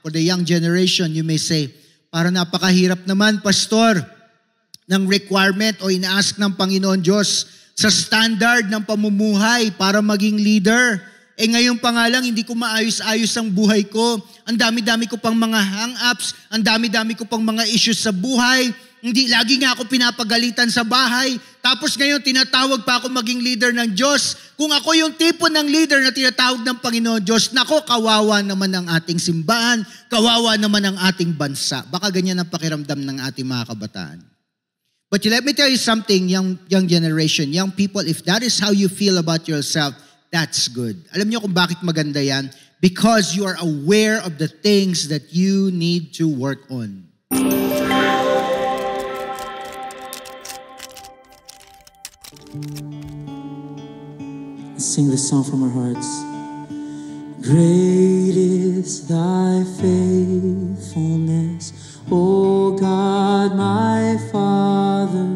For the young generation, you may say, para napakahirap naman, Pastor, ng requirement o ina-ask ng Panginoon Diyos sa standard ng pamumuhay para maging leader. Ngayon pa nga lang, hindi ko maayos-ayos ang buhay ko. Ang dami-dami ko pang mga hang-ups, ang dami-dami ko pang mga issues sa buhay. Hindi, lagi nga ako pinapagalitan sa bahay. Tapos ngayon, tinatawag pa ako maging leader ng Diyos. Kung ako yung tipo ng leader na tinatawag ng Panginoon Diyos, nako, kawawa naman ang ating simbahan, kawawa naman ang ating bansa. Baka ganyan ang pakiramdam ng ating mga kabataan. But let me tell you something, young generation, young people, if that is how you feel about yourself, that's good. Alam niyo kung bakit maganda yan? Because you are aware of the things that you need to work on. Sing this song from our hearts. Great is thy faithfulness, O God, my Father.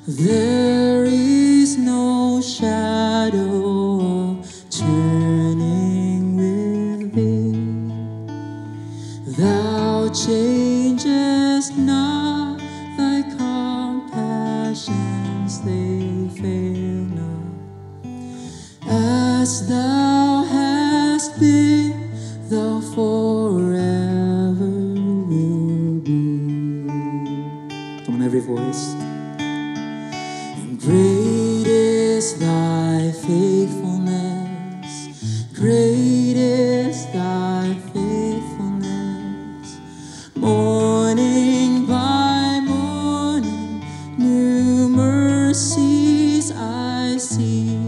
There is no shadow of turning with thee. Thou changest not, thy compassions, they fail not. As thou hast been, thou forever will be. Come on, every voice. And great is thy faithfulness, great is thy faithfulness. Morning by morning, new mercies I see.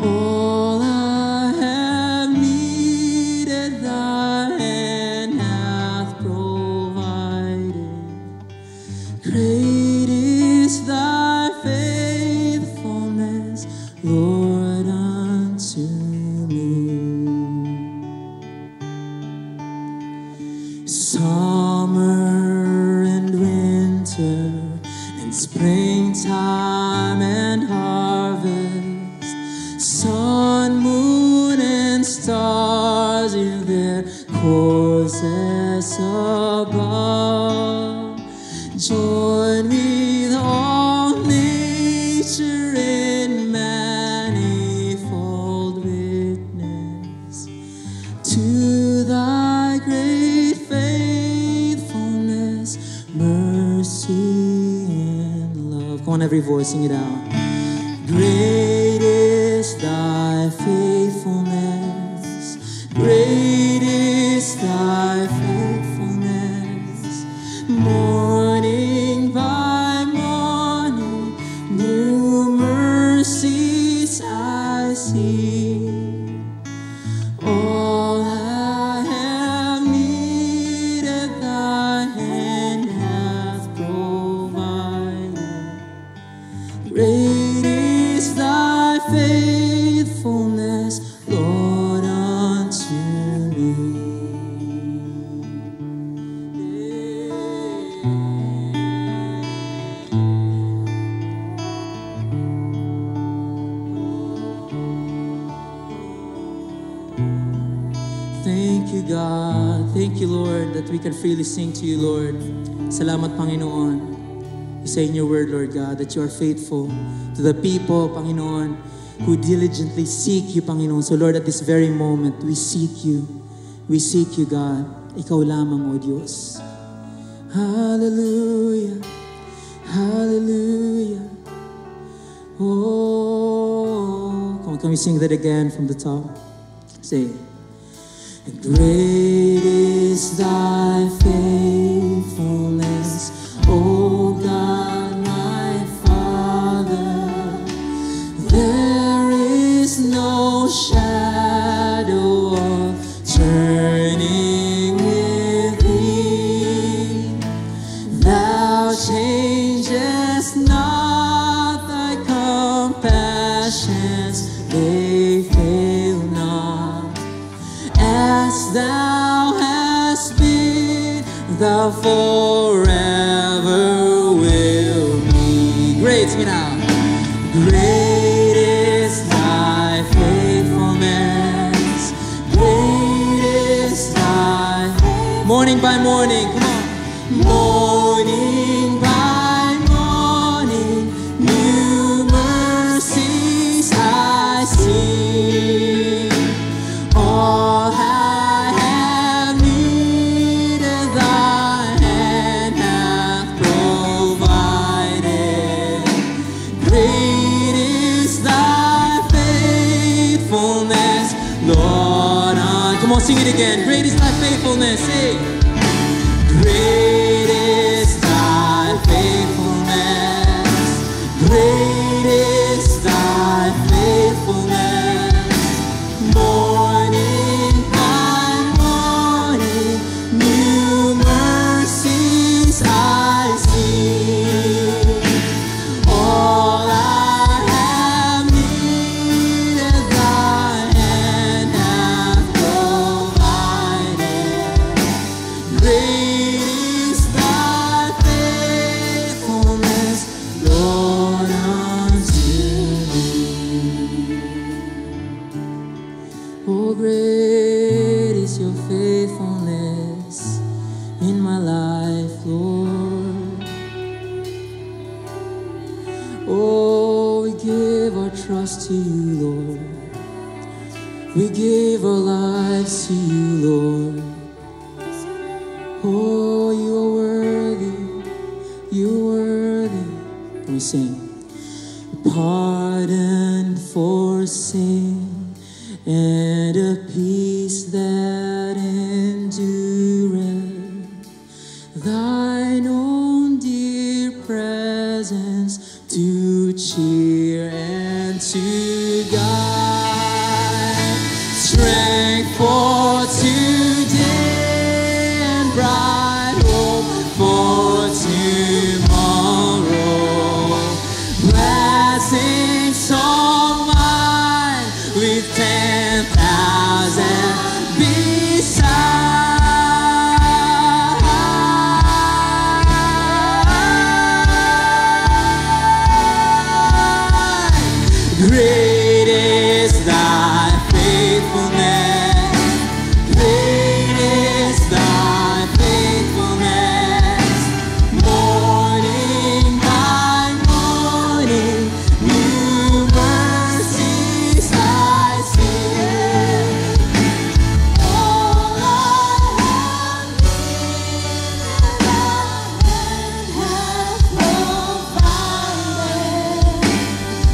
All I have needed, thy hand hath provided. Great is thy faithfulness, Lord, unto me. Summer and winter and springtime and harvest, sun, moon, and stars in their courses above, join with all nature in manifold witness to thy great faithfulness, mercy, and love. Come on, every voice, sing it out. Great is thy faithfulness, great is thy faithfulness. Morning by morning, new mercies I see. All I have needed, thy hand hath provided. Great is thy faithfulness, Lord, unto me. Thank you, God. Thank you, Lord, that we can freely sing to you, Lord. Salamat, Panginoon. You say in your word, Lord God, that you are faithful to the people, Panginoon, who diligently seek you, Panginoon. So, Lord, at this very moment, we seek you. We seek you, God. Ikaw lamang, O Diyos. Hallelujah. Hallelujah. Oh, come on, can we sing that again from the top? Say, and great is thy faithfulness, O God, my Father. There is no shadow of turning with thee. Thou changest not, thy compassions, they fail not. As thou hast been, thou forever will be. Great, sing it out. Great is thy faithfulness, great Morning by morning, come on. Morning by morning, new mercies I see. All I have needed, thy hand hath provided. Great is thy faithfulness, Lord. Come on, sing it again. Great is thy faithfulness. Sing. Great is thy faithfulness. Great is thy faithfulness. Morning by morning, new mercies I see. All I have needed, thy hand hath provided. Great is thy faithfulness, Lord, unto me. Oh, great is your faithfulness in my life, Lord. Oh, we give our trust to you, Lord. We give our lives to you, Lord. Oh, you are worthy, you are worthy. Can we sing? Pardon for sin and a peace that endureth. Thine own dear presence to cheer and to guide. Strength for today and bright hope for tomorrow. Blessings all mine with 10,000 beside. Great is thy faithfulness. Great is thy faithfulness. Morning by morning, new mercies I see. All I have needed, thy hand hath provided.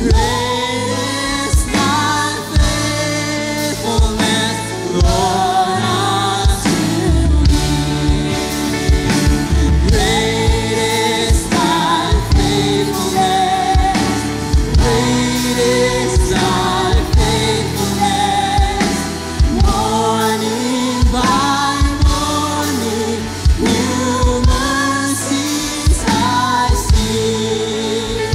Great is thy faithfulness, Lord, unto me. Great is thy faithfulness. Great is thy faithfulness. Morning by morning, new mercies I see.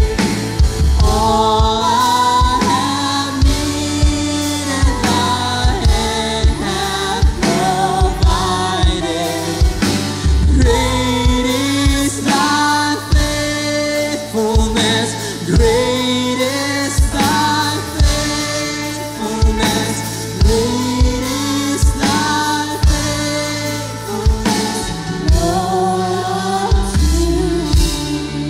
All I have needed, thy hand hath provided. Great is thy faithfulness. Great is thy faithfulness. Great is thy faithfulness, Lord, unto me.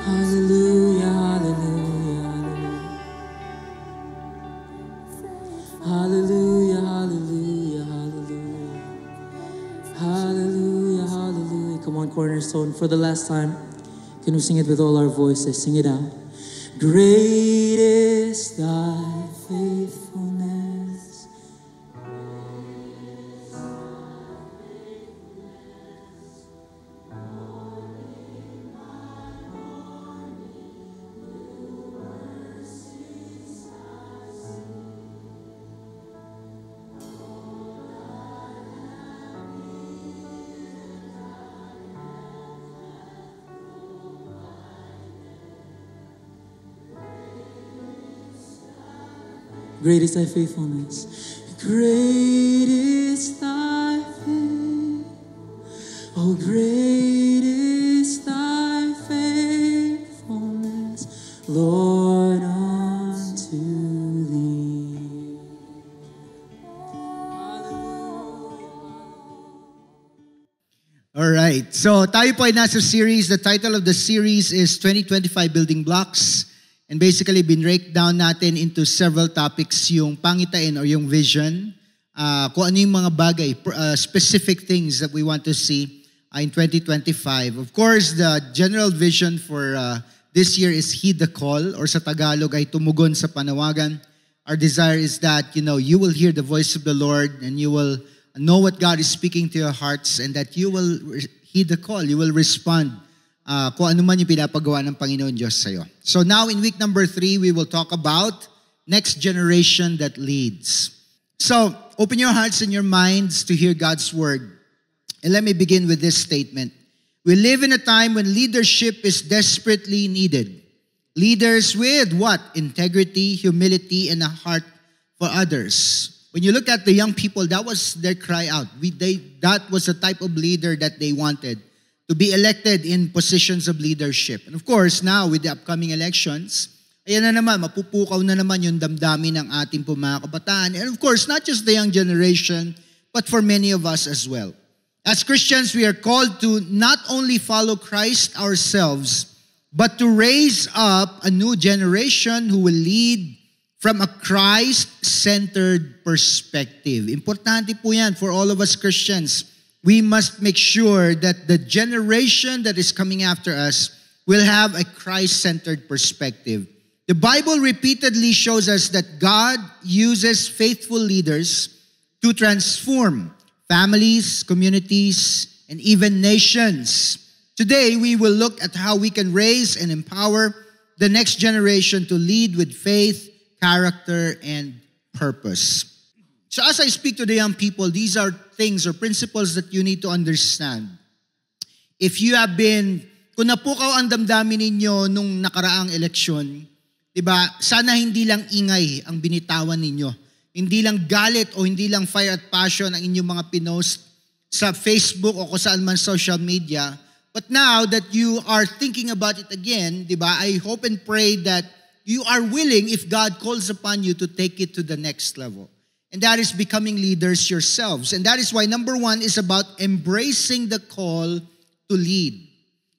Hallelujah, hallelujah, hallelujah. Hallelujah, hallelujah, hallelujah. Hallelujah, hallelujah. Come on, Cornerstone, for the last time. Can we sing it with all our voices? Sing it out. Great is thy faithfulness. Great is thy faithfulness. Great is thy faith. Oh, great is thy faithfulness, Lord, unto thee. Hallelujah. Alright, so tayo po ay nasa series. The title of the series is 2025 Building Blocks. And basically, binreak down natin into several topics yung pangitain or yung vision. Kung ano yung mga bagay, specific things that we want to see in 2025. Of course, the general vision for this year is Heed the Call, or sa Tagalog ay tumugon sa panawagan. Our desire is that, you will hear the voice of the Lord and you will know what God is speaking to your hearts, and that you will heed the call. You will respond kung ano man yung pinapagawa ng Panginoon Diyos sa'yo. So now in week number 3, we will talk about next generation that leads. So open your hearts and your minds to hear God's word. And let me begin with this statement. We live in a time when leadership is desperately needed. Leaders with what? Integrity, humility, and a heart for others. When you look at the young people, that was their cry out. That was the type of leader that they wanted, to be elected in positions of leadership. And of course, now with the upcoming elections, ayan na naman, mapupukaw na naman yung damdamin ng ating mga kabataan. And of course, not just the young generation, but for many of us as well. As Christians, we are called to not only follow Christ ourselves, but to raise up a new generation who will lead from a Christ-centered perspective. Importante po yan for all of us Christians. We must make sure that the generation that is coming after us will have a Christ-centered perspective. The Bible repeatedly shows us that God uses faithful leaders to transform families, communities, and even nations. Today, we will look at how we can raise and empower the next generation to lead with faith, character, and purpose. So as I speak to the young people, these are things or principles that you need to understand. If you have been, kung napukaw ang damdamin ninyo nung nakaraang eleksyon, diba, sana hindi lang ingay ang binitawan ninyo. Hindi lang galit o hindi lang fire at passion ang inyong mga pinost sa Facebook o kung saan man social media. But now that you are thinking about it again, diba, I hope and pray that you are willing, if God calls upon you, to take it to the next level. And that is becoming leaders yourselves. And that is why number 1 is about embracing the call to lead.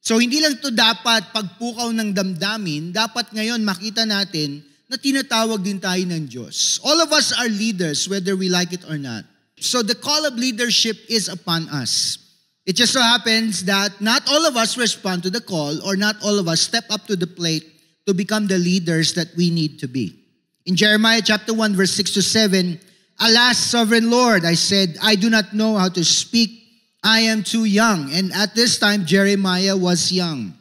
So hindi lang ito dapat pagpukaw ng damdamin, dapat ngayon makita natin na tinatawag din tayo ng Diyos. All of us are leaders, whether we like it or not. So the call of leadership is upon us. It just so happens that not all of us respond to the call, or not all of us step up to the plate to become the leaders that we need to be. In Jeremiah chapter 1, verse 6 to 7, Alas, sovereign Lord, I said, I do not know how to speak. I am too young. And at this time, Jeremiah was young.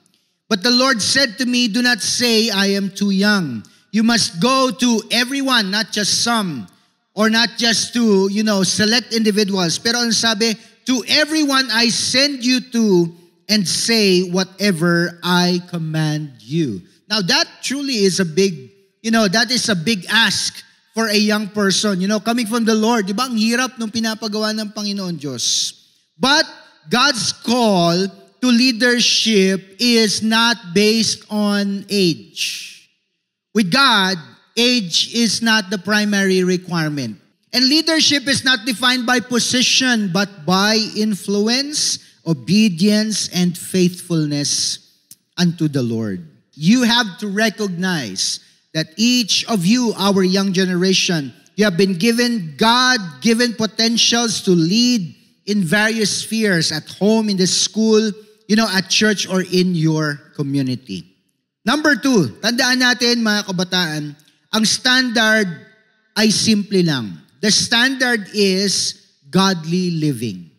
But the Lord said to me, do not say, I am too young. You must go to everyone, not just some, or not just to, select individuals. Pero ang sabi, to everyone I send you to, and say whatever I command you. Now that truly is a big, that is a big ask for a young person. Coming from the Lord, di ba ang hirap nung pinapagawa ng Panginoon Diyos. But God's call to leadership is not based on age. With God, age is not the primary requirement. And leadership is not defined by position, but by influence, obedience, and faithfulness unto the Lord. You have to recognize that each of you, our young generation, you have been given God-given potentials to lead in various spheres, at home, in the school, at church, or in your community. Number 2, tandaan natin mga kabataan, ang standard ay simple lang. The standard is godly living.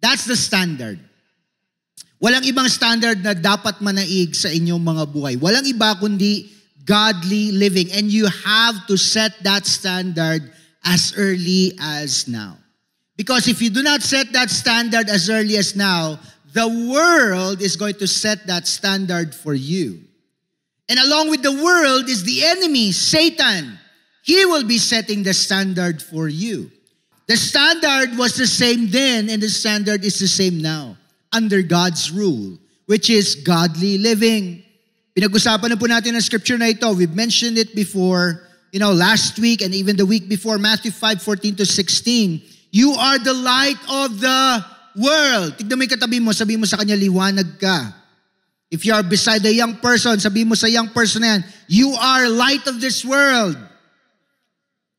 That's the standard. Walang ibang standard na dapat manaig sa inyong mga buhay. Walang iba kundi godly living. And you have to set that standard as early as now. Because if you do not set that standard as early as now, the world is going to set that standard for you. And along with the world is the enemy, Satan. He will be setting the standard for you. The standard was the same then, and the standard is the same now, under God's rule, which is godly living. Pinag-usapan na po natin ang scripture na ito. We've mentioned it before, last week and even the week before, Matthew 5:14 to 16. You are the light of the world. Tignan mo yung katabi mo, sabi mo sa kanya, liwanag ka. If you are beside a young person, sabi mo sa young person na yan, you are light of this world.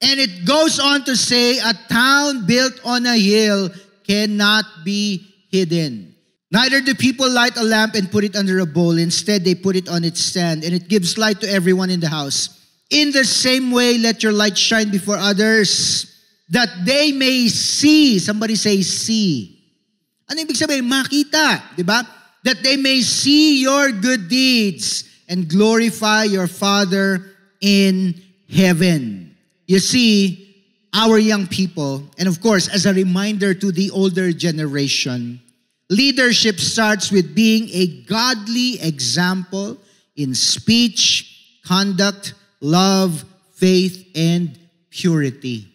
And it goes on to say, a town built on a hill cannot be hidden. Neither do people light a lamp and put it under a bowl. Instead, they put it on its stand, and it gives light to everyone in the house. In the same way, let your light shine before others, that they may see. Somebody say, see. Ano ibig sabihin? Makita. Diba? That they may see your good deeds and glorify your Father in heaven. You see, our young people, and of course, as a reminder to the older generation, leadership starts with being a godly example in speech, conduct, love, faith, and purity.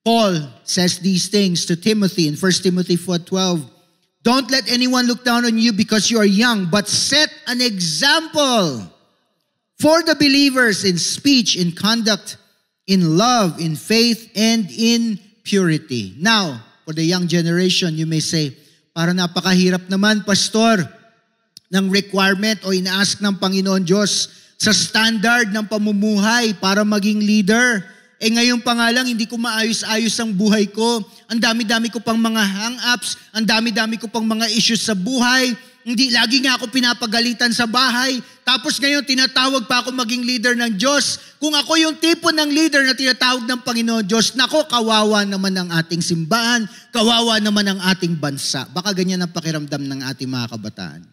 Paul says these things to Timothy in 1 Timothy 4:12. Don't let anyone look down on you because you are young, but set an example for the believers in speech, in conduct, in love, in faith, and in purity. Now, for the young generation, you may say, para napakahirap naman, Pastor, ng requirement o ina-ask ng Panginoon Diyos sa standard ng pamumuhay para maging leader. Ngayon pa nga lang, hindi ko maayos-ayos ang buhay ko. Ang dami-dami ko pang mga hang-ups, ang dami-dami ko pang mga issues sa buhay. Hindi, lagi nga ako pinapagalitan sa bahay. Tapos ngayon, tinatawag pa ako maging leader ng Diyos. Kung ako yung tipo ng leader na tinatawag ng Panginoon Diyos, nako, kawawa naman ang ating simbahan, kawawa naman ang ating bansa. Baka ganyan ang pakiramdam ng ating mga kabataan.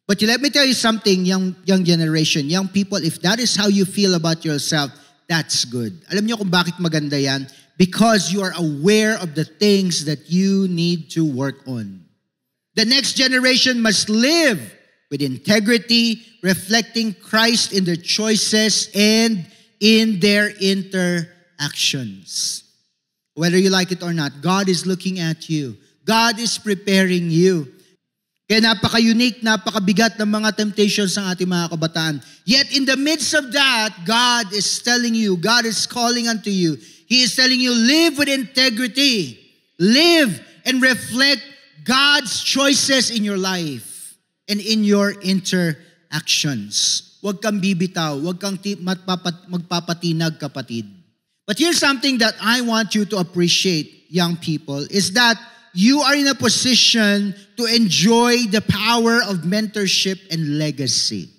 But let me tell you something, young generation, young people, if that is how you feel about yourself, that's good. Alam niyo kung bakit maganda yan? Because you are aware of the things that you need to work on. The next generation must live with integrity, reflecting Christ in their choices and in their interactions. Whether you like it or not, God is looking at you. God is preparing you. Kaya napaka-unique, napakabigat ng mga temptations ng ating mga kabataan. Yet in the midst of that, God is telling you, God is calling unto you. He is telling you, live with integrity. Live and reflect God's choices in your life and in your interactions. Huwag kang bibitaw, huwag kang magpapatinag, kapatid. But here's something that I want you to appreciate, young people, is that you are in a position to enjoy the power of mentorship and legacy.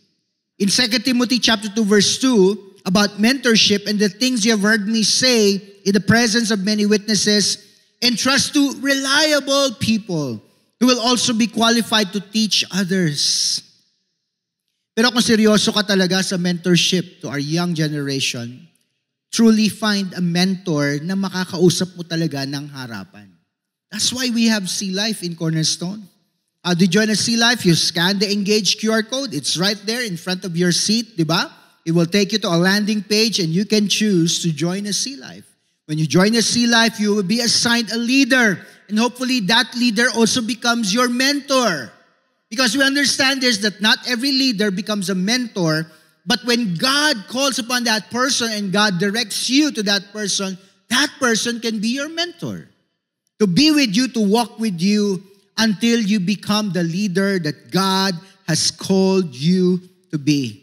In 2 Timothy chapter 2 verse 2, about mentorship and the things you have heard me say in the presence of many witnesses, entrust to reliable people who will also be qualified to teach others. Pero kung seryoso ka talaga sa mentorship to our young generation, truly find a mentor na makakausap mo talaga ng harapan. That's why we have Sea Life in Cornerstone. To join a Sea Life, you scan the Engage QR code. It's right there in front of your seat, di ba? It will take you to a landing page and you can choose to join a Sea Life. When you join a Sea Life, you will be assigned a leader. And hopefully that leader also becomes your mentor. Because we understand this, that not every leader becomes a mentor, but when God calls upon that person and God directs you to that person can be your mentor. To be with you, to walk with you until you become the leader that God has called you to be.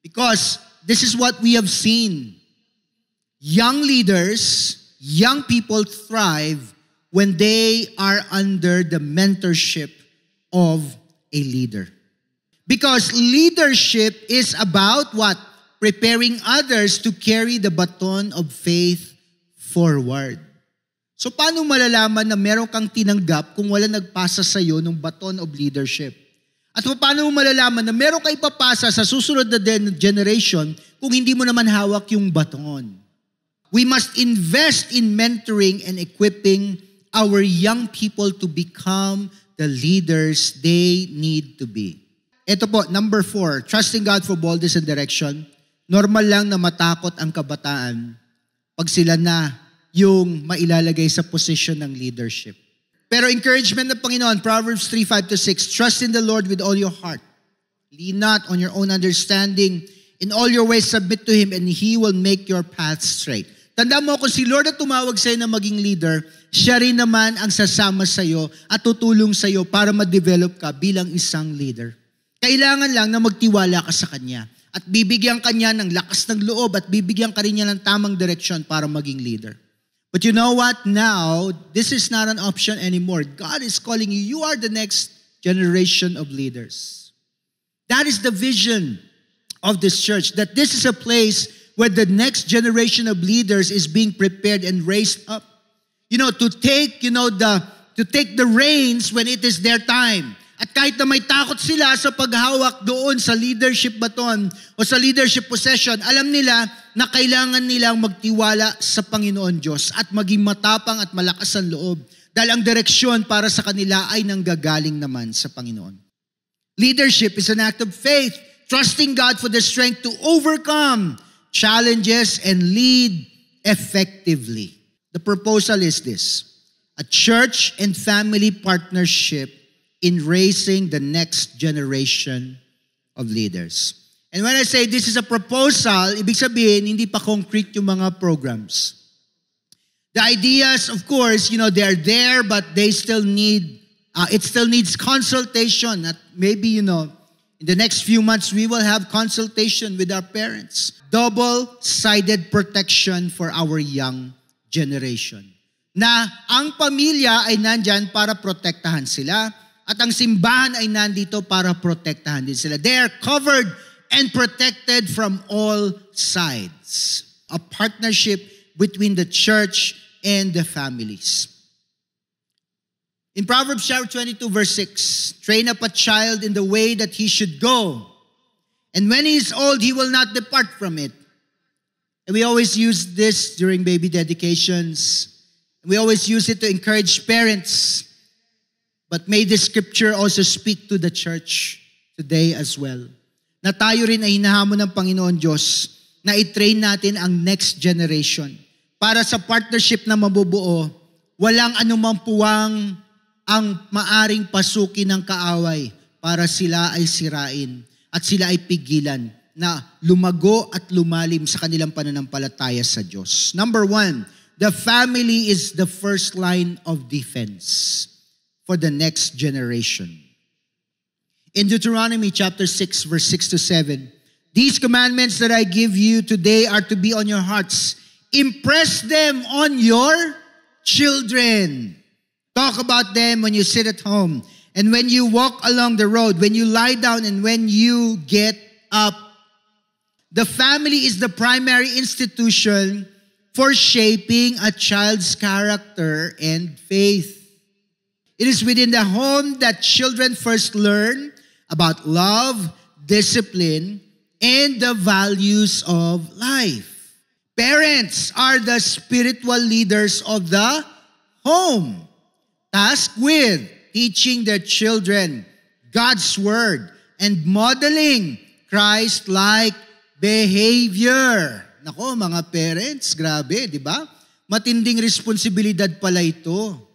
Because this is what we have seen. Young leaders, young people thrive when they are under the mentorship of a leader. Because leadership is about what? Preparing others to carry the baton of faith forward. So paano malalaman na meron kang tinanggap kung wala nagpasa sa iyo ng baton of leadership? At paano mo malalaman na meron ka ipapasa sa susunod na generation kung hindi mo naman hawak yung baton? We must invest in mentoring and equipping our young people to become the leaders they need to be. Ito po, number 4, trusting God for boldness and direction. Normal lang na matakot ang kabataan pag sila na yung mailalagay sa position ng leadership. Pero encouragement ng Panginoon, Proverbs 3:5-6, trust in the Lord with all your heart. Lean not on your own understanding. In all your ways submit to Him and He will make your path straight. Tanda mo, kung si Lord ang tumawag sa'yo na maging leader, siya rin naman ang sasama sa'yo at tutulong sa'yo para ma-develop ka bilang isang leader. Kailangan lang na magtiwala ka sa Kanya at bibigyan Kanya ng lakas ng loob at bibigyan ka rin niya ng tamang direksyon para maging leader. But you know what? Now, this is not an option anymore. God is calling you. You are the next generation of leaders. That is the vision of this church, that this is a place where the next generation of leaders is being prepared and raised up. To take, to take the reins when it is their time. At kahit na may takot sila sa paghawak doon sa leadership baton o sa leadership possession, alam nila na kailangan nilang magtiwala sa Panginoon Diyos at maging matapang at malakas ang loob dahil ang direksyon para sa kanila ay nanggagaling naman sa Panginoon. Leadership is an act of faith, trusting God for the strength to overcome challenges and lead effectively. The proposal is this: a church and family partnership in raising the next generation of leaders. And when I say this is a proposal, ibig sabihin, hindi pa concrete yung mga programs. The ideas, of course, they are there, but they still need, it still needs consultation. At maybe, in the next few months, we will have consultation with our parents. Double-sided protection for our young generation. Na ang pamilya ay nandyan para protektahan sila at ang simbahan ay nandito para protektahan din sila. They are covered and protected from all sides. A partnership between the church and the families. In Proverbs chapter 22 verse 6, train up a child in the way that he should go, and when he is old, he will not depart from it. And we always use this during baby dedications. We always use it to encourage parents. But may this scripture also speak to the church today as well. Na tayo rin ay hinahamon ng Panginoon Diyos na i-train natin ang next generation para sa partnership na mabubuo, walang anumang puwang ang maaring pasukin ng kaaway para sila ay sirain at sila ay pigilan na lumago at lumalim sa kanilang pananampalataya sa Diyos. Number 1, the family is the first line of defense for the next generation. In Deuteronomy chapter 6, verse 6 to 7, these commandments that I give you today are to be on your hearts. Impress them on your children. Talk about them when you sit at home and when you walk along the road, when you lie down and when you get up. The family is the primary institution for shaping a child's character and faith. It is within the home that children first learn about love, discipline, and the values of life. Parents are the spiritual leaders of the home, tasked with teaching their children God's Word and modeling Christ-like behavior. Nako, mga parents, grabe, di ba? Matinding responsibilidad pala ito.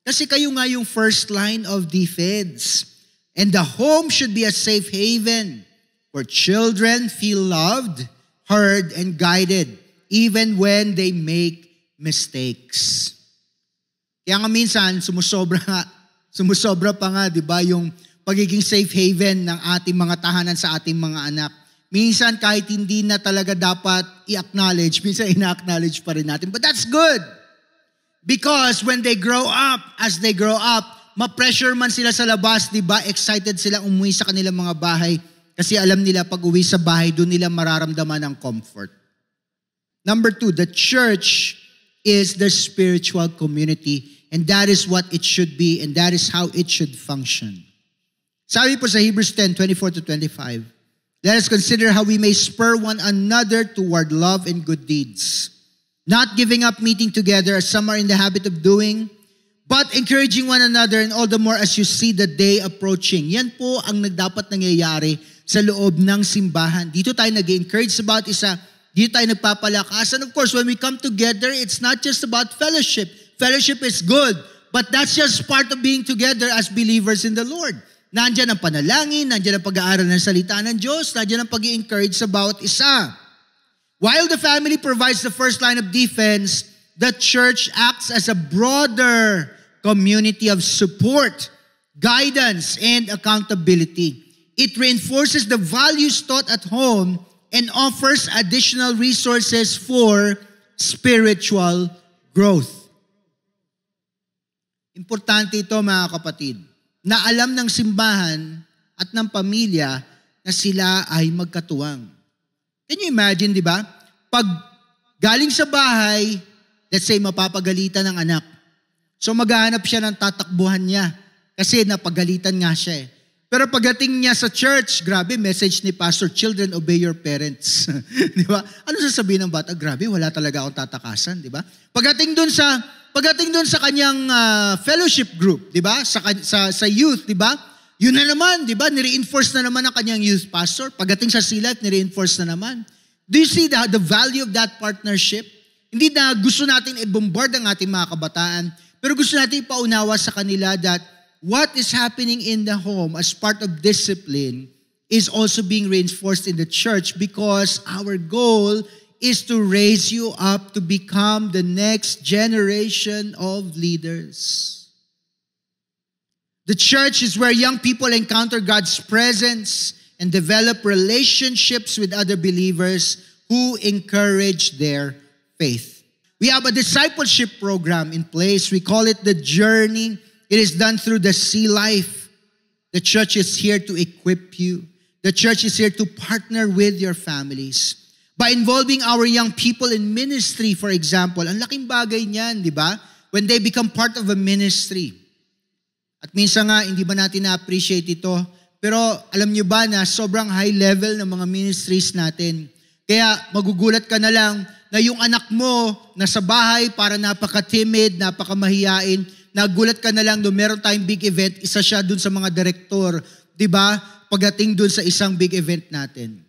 Kasi kayo nga yung first line of defense. And the home should be a safe haven where children feel loved, heard, and guided even when they make mistakes. Kaya nga minsan, sumusobra pa nga, di ba, yung pagiging safe haven ng ating mga tahanan sa ating mga anak. Minsan, kahit hindi na talaga dapat i-acknowledge, minsan ina-acknowledge pa rin natin. But that's good. Because when they grow up, as they grow up, ma-pressure man sila sa labas, di ba? Excited sila umuwi sa kanilang mga bahay kasi alam nila pag uwi sa bahay, doon nila mararamdaman ng comfort. Number 2, the church is the spiritual community, and that is what it should be, and that is how it should function. Sabi po sa Hebrews 10:24 to 25, let us consider how we may spur one another toward love and good deeds, not giving up meeting together as some are in the habit of doing, but encouraging one another, and all the more as you see the day approaching. Yan po ang dapat nangyayari sa loob ng simbahan. Dito tayo nag-encourage sa bawat isa. Dito tayo nagpapalakas. And of course, when we come together, it's not just about fellowship. Fellowship is good, but that's just part of being together as believers in the Lord. Nandiyan ang panalangin, nandiyan ang pag-aaral ng salita ng Diyos, nandiyan ang pag-i-encourage sa bawat isa. While the family provides the first line of defense, the church acts as a broader community of support, guidance, and accountability. It reinforces the values taught at home and offers additional resources for spiritual growth. Importante ito mga kapatid, na alam ng simbahan at ng pamilya na sila ay magkatuwang. Can you imagine, di ba? Pag galing sa bahay, let's say mapapagalitan ng anak. So maghahanap siya ng tatakbuhan niya kasi napagalitan nga siya eh. Pero pagdating niya sa church, grabe, message ni Pastor, children, obey your parents. Di ba? Ano sasabihin ng bata? Grabe, wala talaga akong tatakasan, di ba? Pagdating dun sa kanyang fellowship group, di ba? Sa youth, di ba? Yun na naman, di ba? Nire-enforce na naman ang kanyang youth pastor. Pagdating sa silat, nire-enforce na naman. Do you see the value of that partnership? Hindi na gusto natin i-bombard ang ating mga kabataan, pero gusto natin ipaunawa sa kanila that what is happening in the home as part of discipline is also being reinforced in the church because our goal is to raise you up to become the next generation of leaders. The church is where young people encounter God's presence and develop relationships with other believers who encourage their faith. We have a discipleship program in place. We call it The Journey. It is done through the Sea Life. The church is here to equip you. The church is here to partner with your families. By involving our young people in ministry, for example, ang laking bagay niyan, di ba? When they become part of a ministry. At minsan nga, hindi ba natin na-appreciate ito? Pero alam niyo ba na sobrang high level ng mga ministries natin. Kaya magugulat ka na lang na yung anak mo nasa bahay para napaka-timid, napaka-mahiyain, nagulat ka na lang doon meron tayong big event, isa siya doon sa mga direktor, di ba? Pagdating doon sa isang big event natin.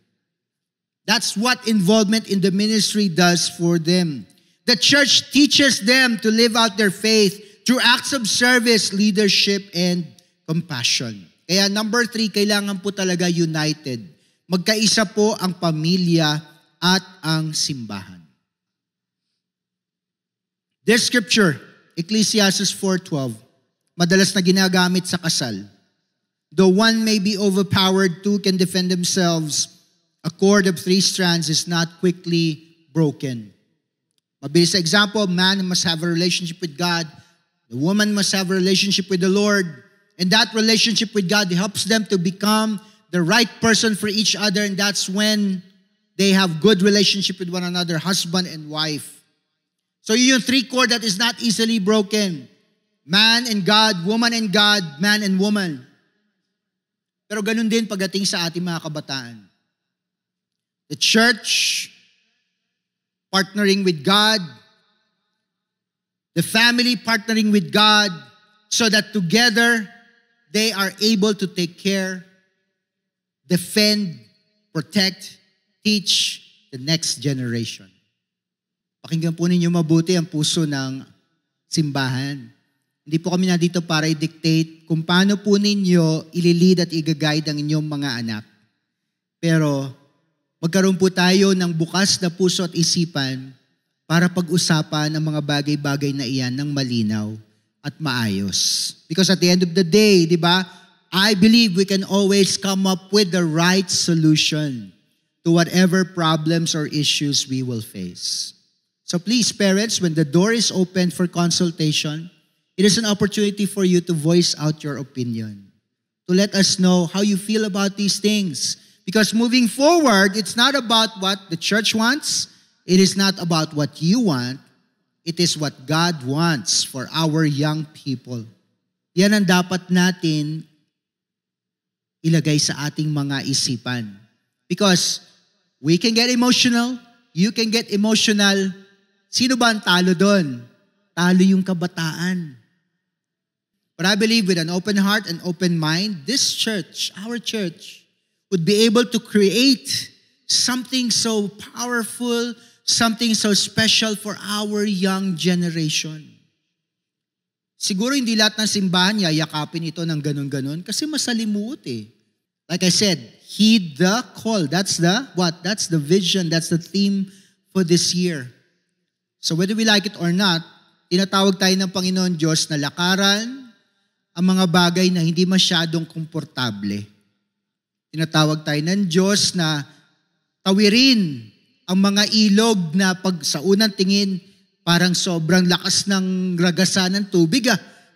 That's what involvement in the ministry does for them. The church teaches them to live out their faith through acts of service, leadership, and compassion. Kaya number 3, kailangan po talaga united. Magkaisa po ang pamilya at ang simbahan. This scripture, Ecclesiastes 4:12, madalas na ginagamit sa kasal. Though one may be overpowered, two can defend themselves. A cord of 3 strands is not quickly broken. Mabilis sa example, man must have a relationship with God. The woman must have a relationship with the Lord. And that relationship with God helps them to become the right person for each other. And that's when they have good relationship with one another, husband and wife. So yun yung 3 cord that is not easily broken. Man and God, woman and God, man and woman. Pero ganun din pagdating sa ating mga kabataan. The church, partnering with God, the family partnering with God, so that together they are able to take care, defend, protect, teach the next generation. Pakinggan po ninyo mabuti ang puso ng simbahan. Hindi po kami nandito para i-dictate kung paano po ninyo ililid at i-guide ang inyong mga anak. Pero magkaroon po tayo ng bukas na puso at isipan para pag-usapan ang mga bagay-bagay na iyan ng malinaw at maayos. Because at the end of the day, di ba, I believe we can always come up with the right solution to whatever problems or issues we will face. So please, parents, when the door is open for consultation, it is an opportunity for you to voice out your opinion, to let us know how you feel about these things. Because moving forward, it's not about what the church wants. It is not about what you want. It is what God wants for our young people. Yan ang dapat natin ilagay sa ating mga isipan. Because we can get emotional, you can get emotional. Sino ba ang talo doon? Talo yung kabataan. But I believe with an open heart and open mind, this church, our church, would be able to create something so powerful, something so special for our young generation. Siguro hindi lahat ng simbahan yayakapin ito ng ganun-ganun kasi masalimuot eh. Like I said, heed the call. That's the what? That's the vision. That's the theme for this year. So whether we like it or not, tinatawag tayo ng Panginoon Diyos na lakaran ang mga bagay na hindi masyadong komportable. Tinatawag tayo ng Diyos na tawirin ang mga ilog na pag sa unang tingin, parang sobrang lakas ng ragasan ng tubig.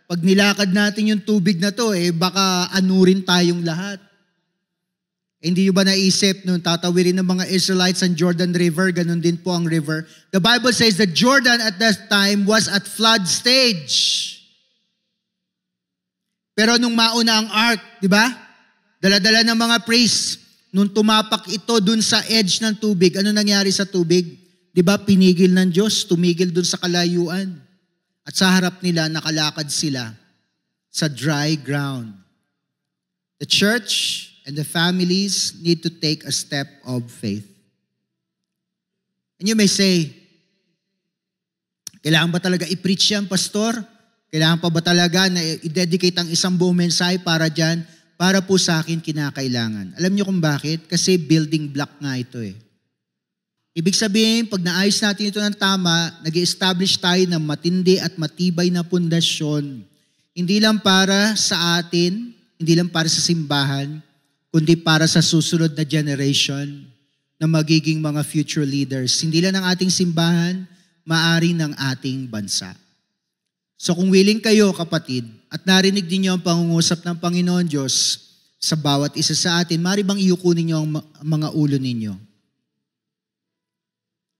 Pag nilakad natin yung tubig na to, baka anurin tayong lahat. Hindi nyo ba naisip nung tatawirin ng mga Israelites ang Jordan River, ganun din po ang river. The Bible says that Jordan at that time was at flood stage. Pero nung mauna ang ark, di ba? Dala-dala ng mga priests. Nung tumapak ito dun sa edge ng tubig, ano nangyari sa tubig? Di ba pinigil ng Diyos, tumigil dun sa kalayuan. At sa harap nila, nakalakad sila sa dry ground. The church and the families need to take a step of faith. And you may say, kailangan ba talaga i-preach yan, pastor? Kailangan pa ba talaga na i-dedicate ang isang buong mensahe para dyan? Para po sa akin kinakailangan. Alam niyo kung bakit? Kasi building block nga ito Ibig sabihin, pag naayos natin ito ng tama, nag-establish tayo ng matindi at matibay na pundasyon. Hindi lang para sa atin, hindi lang para sa simbahan, kundi para sa susunod na generation na magiging mga future leaders. Hindi lang ng ating simbahan, maari ng ating bansa. So kung willing kayo, kapatid, at narinig ninyo ang pangungusap ng Panginoon Diyos sa bawat isa sa atin, maari bang iyukunin niyo ang mga ulo ninyo?